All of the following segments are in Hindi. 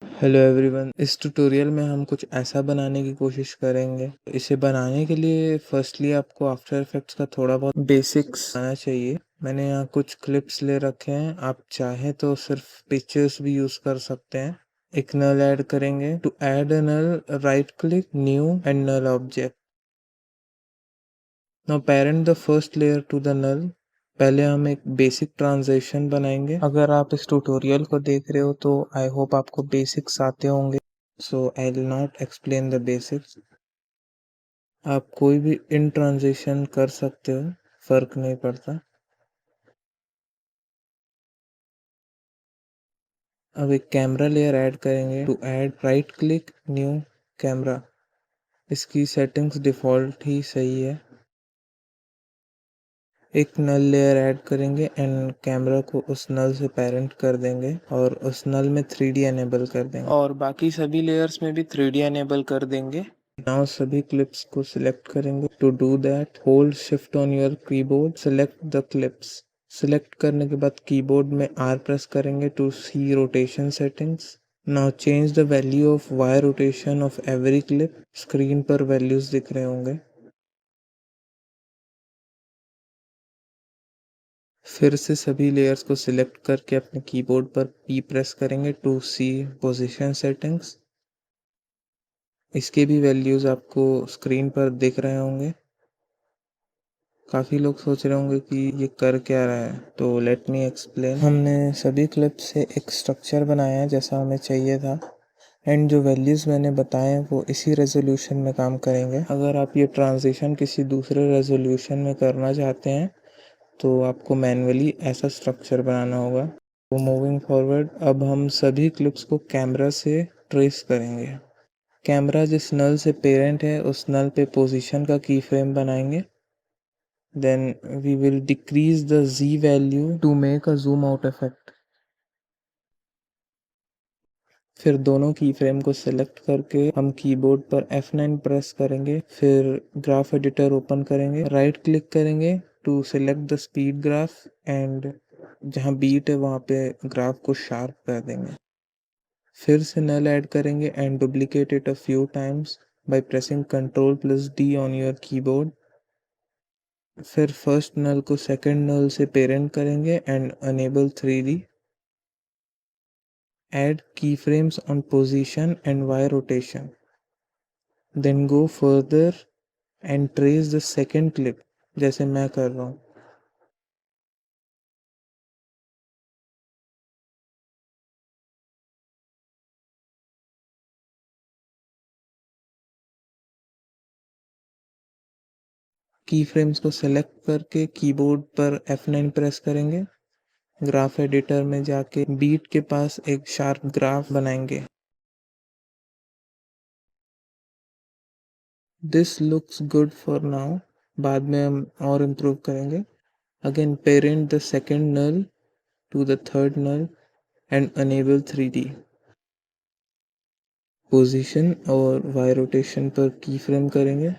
हेलो एवरीवन, इस ट्यूटोरियल में हम कुछ ऐसा बनाने की कोशिश करेंगे। इसे बनाने के लिए फर्स्टली आपको आफ्टर इफेक्ट्स का थोड़ा बहुत बेसिक्स आना चाहिए। मैंने यहाँ कुछ क्लिप्स ले रखे हैं, आप चाहें तो सिर्फ पिक्चर्स भी यूज कर सकते हैं। एक नल ऐड करेंगे। To add a null, right click, new and null object. Now parent the first layer to the null. पहले हम एक बेसिक ट्रांजिशन बनाएंगे। अगर आप इस ट्यूटोरियल को देख रहे हो तो आई होप आपको बेसिक्स आते होंगे, so I will not explain the basics. आप कोई भी इन ट्रांजिशन कर सकते हो, फर्क नहीं पड़ता। अब एक कैमरा लेयर ऐड करेंगे। To add, right click, new, camera. इसकी सेटिंग्स डिफ़ॉल्ट ही सही है। एक नल लेयर ऐड करेंगे एंड कैमरा को उस नल से पेरेंट कर देंगे और उस नल में 3D एनेबल कर देंगे और बाकी सभी लेयर्स में भी 3D एनेबल कर देंगे। नाउ सभी क्लिप्स को सिलेक्ट करेंगे। To do that, hold shift on your keyboard, select the clips. Select करने के बाद कीबोर्ड में R प्रेस करेंगे to see rotation settings. Now change the value of Y rotation of every clip. Screen पर वैल्यूज दिख रहे होंगे। फिर से सभी लेयर्स को सिलेक्ट करके अपने कीबोर्ड पर P प्रेस करेंगे टू सी पोजीशन सेटिंग्स। इसके भी वैल्यूज़ आपको स्क्रीन पर दिख रहे होंगे। काफ़ी लोग सोच रहे होंगे कि ये कर क्या रहा है, तो लेट मी एक्सप्लेन। हमने सभी क्लिप से एक स्ट्रक्चर बनाया है जैसा हमें चाहिए था, एंड जो वैल्यूज़ मैंने बताए हैं वो इसी रेजोल्यूशन में काम करेंगे। अगर आप ये ट्रांजिशन किसी दूसरे रेजोल्यूशन में करना चाहते हैं तो आपको मैन्युअली ऐसा स्ट्रक्चर बनाना होगा। तो मूविंग फॉरवर्ड, अब हम सभी क्लिप्स को कैमरा से ट्रेस करेंगे। कैमरा जिस नल से पेरेंट है उस नल पे पोजीशन का की फ्रेम बनाएंगे। Then we will decrease the Z value to make a zoom out effect. फिर दोनों की फ्रेम को सिलेक्ट करके हम कीबोर्ड पर F9 प्रेस करेंगे। फिर ग्राफ एडिटर ओपन करेंगे, राइट क्लिक करेंगे to select the speed graph and जहाँ बीट है वहाँ पे ग्राफ को शार्प कर देंगे। फिर से नल ऐड करेंगे and duplicate it a few times by pressing Ctrl+D on your keyboard. फिर फर्स्ट नल को सेकंड नल से पेरेंट करेंगे and enable 3D। Add keyframes on position and Y rotation. Then go further and trace the second clip जैसे मैं कर रहा हूँ। की फ्रेम्स को सेलेक्ट करके कीबोर्ड पर F9 प्रेस करेंगे। ग्राफ एडिटर में जाके बीट के पास एक शार्प ग्राफ बनाएंगे। This looks good for now, बाद में हम और इम्प्रूव करेंगे। Again parent the second null to the third null and enable 3D। Position और वाई रोटेशन पर की फ्रेम करेंगे।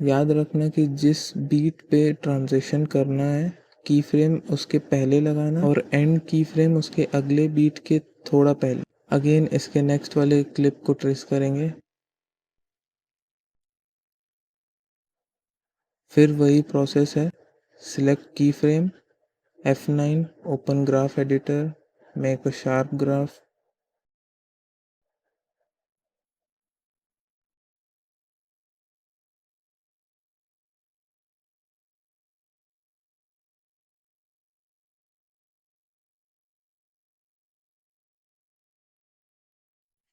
याद रखना कि जिस बीट पे ट्रांजिशन करना है की फ्रेम उसके पहले लगाना और एंड की फ्रेम उसके अगले बीट के थोड़ा पहले। अगेन इसके नेक्स्ट वाले क्लिप को ट्रेस करेंगे। फिर वही प्रोसेस है। सिलेक्ट की frame, F9, open graph editor, make a sharp graph.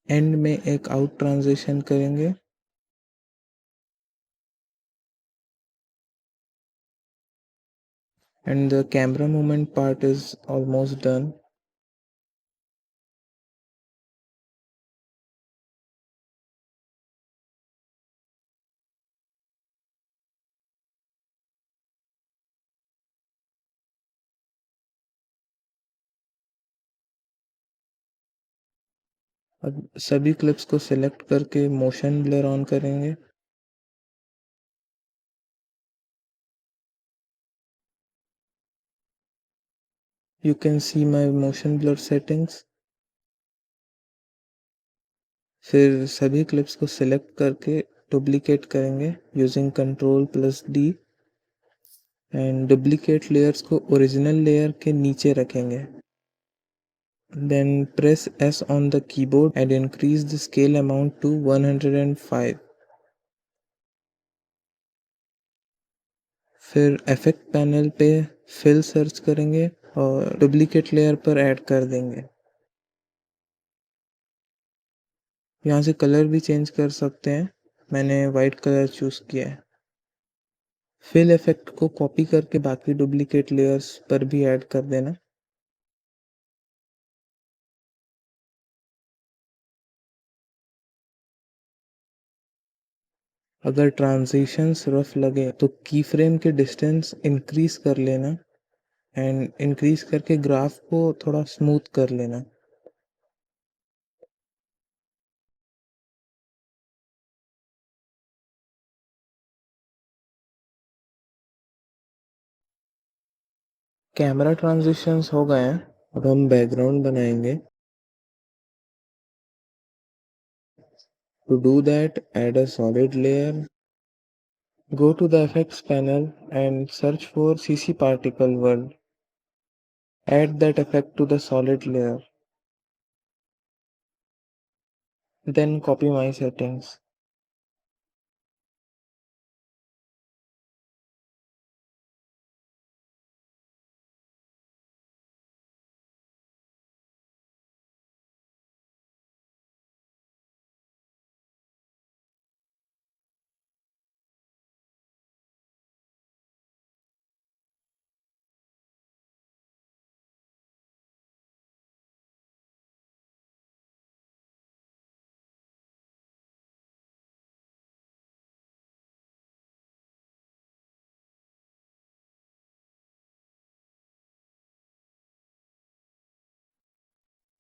And में एक आउट ट्रांजिशन करेंगे। And the camera movement part is almost done. अब सभी क्लिप्स को सिलेक्ट करके मोशन ब्लर ऑन करेंगे। You can see my motion blur settings. फिर सभी क्लिप्स को सिलेक्ट करके डुप्लीकेट करेंगे using Ctrl+D and duplicate layers को ओरिजिनल लेयर के नीचे रखेंगे। Then press S on the keyboard and increase the scale amount to 105. फिर इफेक्ट पैनल पे फिल सर्च करेंगे और डुप्लीकेट लेयर पर ऐड कर देंगे। यहाँ से कलर भी चेंज कर सकते हैं, मैंने वाइट कलर चूज़ किया है। फिल इफेक्ट को कॉपी करके बाकी डुप्लीकेट लेयर्स पर भी ऐड कर देना। अगर ट्रांजिशंस रफ लगे तो की फ्रेम के डिस्टेंस इंक्रीज कर लेना एंड इंक्रीज करके ग्राफ को थोड़ा स्मूथ कर लेना। कैमरा ट्रांजिशंस हो गए हैं, अब हम बैकग्राउंड बनाएंगे। To do that, add a solid layer. Go to the effects panel and search for CC particle world. Add that effect to the solid layer. Then copy my settings.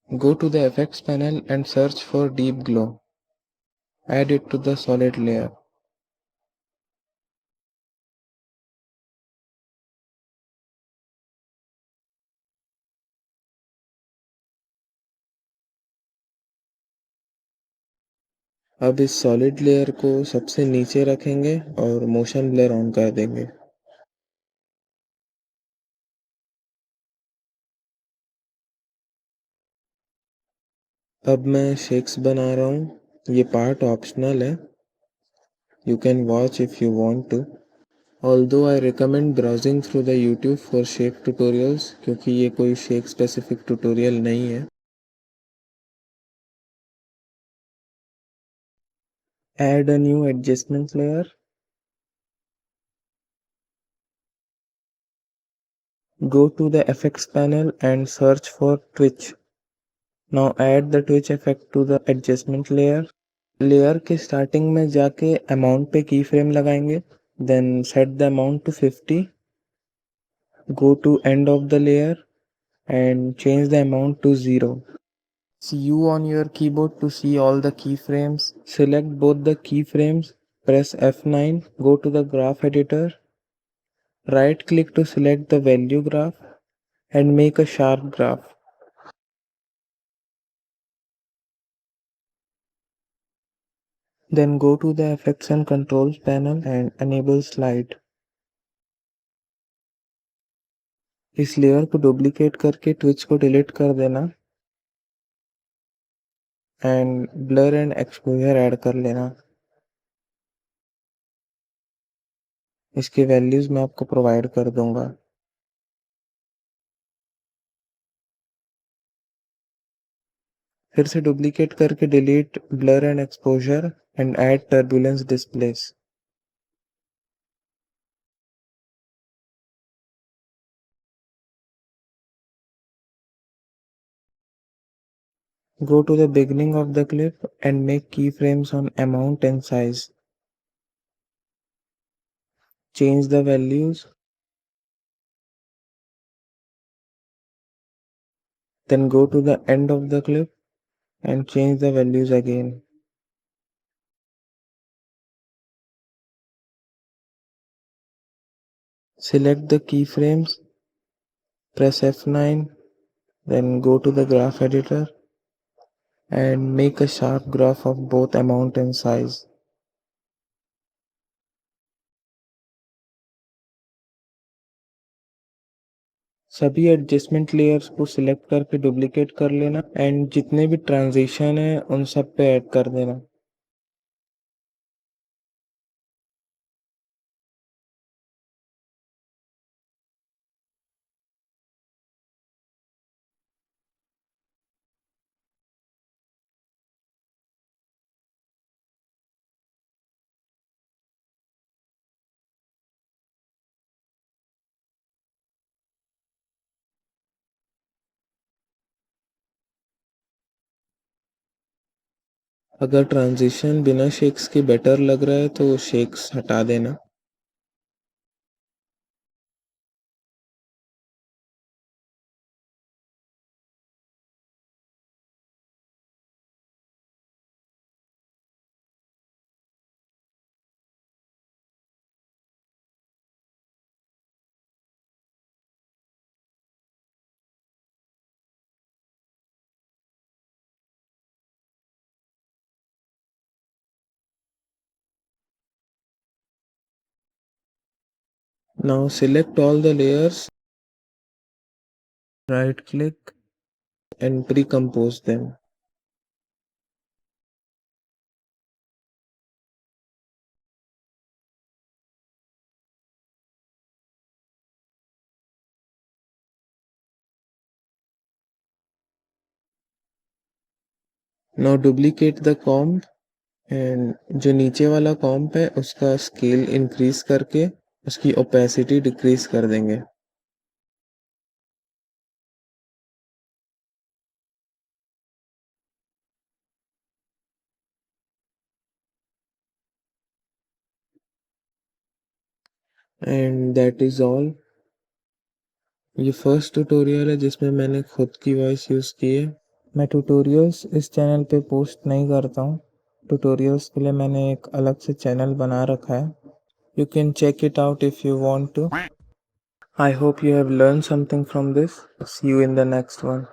Go to the effects panel and search for deep glow. Add it to the solid layer. अब इस सॉलिड लेयर को सबसे नीचे रखेंगे और मोशन ब्लर ऑन कर देंगे। अब मैं शेक्स बना रहा हूँ, ये पार्ट ऑप्शनल है, you can watch if you want to. Although I recommend browsing through the YouTube for shake tutorials क्योंकि ये कोई shake specific tutorial नहीं है। Add a new adjustment layer. Go to the effects panel and search for twitch. Now add the twitch effect to the adjustment layer. Layer के स्टार्टिंग में जाके अमाउंट पे की फ्रेम लगाएंगे, then set the amount to 50. Go to end of the layer and change the amount to 0. See U on your keyboard to see all the keyframes. Select both the keyframes, press F9, go to the graph editor, right click to select the value graph and make a sharp graph. Then go to the effects and controls panel and enable slide. इस लेयर को डुप्लीकेट करके ट्विच को डिलीट कर देना and blur and exposure add कर लेना। इसके वैल्यूज मैं आपको प्रोवाइड कर दूंगा। फिर से डुप्लीकेट करके delete blur and exposure and add turbulence displace. Go to the beginning of the clip and make keyframes on amount and size. Change the values. Then go to the end of the clip and change the values again. Select the keyframes, press F9, then go to the graph editor and make a sharp graph of both amount and size. सभी एडजस्टमेंट लेयर्स को सिलेक्ट करके डुप्लीकेट कर लेना एंड जितने भी ट्रांजिशन है उन सब पे ऐड कर देना। अगर ट्रांजिशन बिना शेक्स के बेटर लग रहा है तो शेक्स हटा देना। Now select all the layers, right click and pre-compose them. Now duplicate the comp and जो नीचे वाला कॉम्प है उसका स्केल इंक्रीज करके उसकी ओपेसिटी डिक्रीज कर देंगे। And that is all. ये फर्स्ट ट्यूटोरियल है जिसमें मैंने खुद की वॉइस यूज़ की है। मैं ट्यूटोरियल्स इस चैनल पे पोस्ट नहीं करता हूँ। ट्यूटोरियल्स के लिए मैंने एक अलग से चैनल बना रखा है। You can check it out if you want to. I hope you have learned something from this. See you in the next one.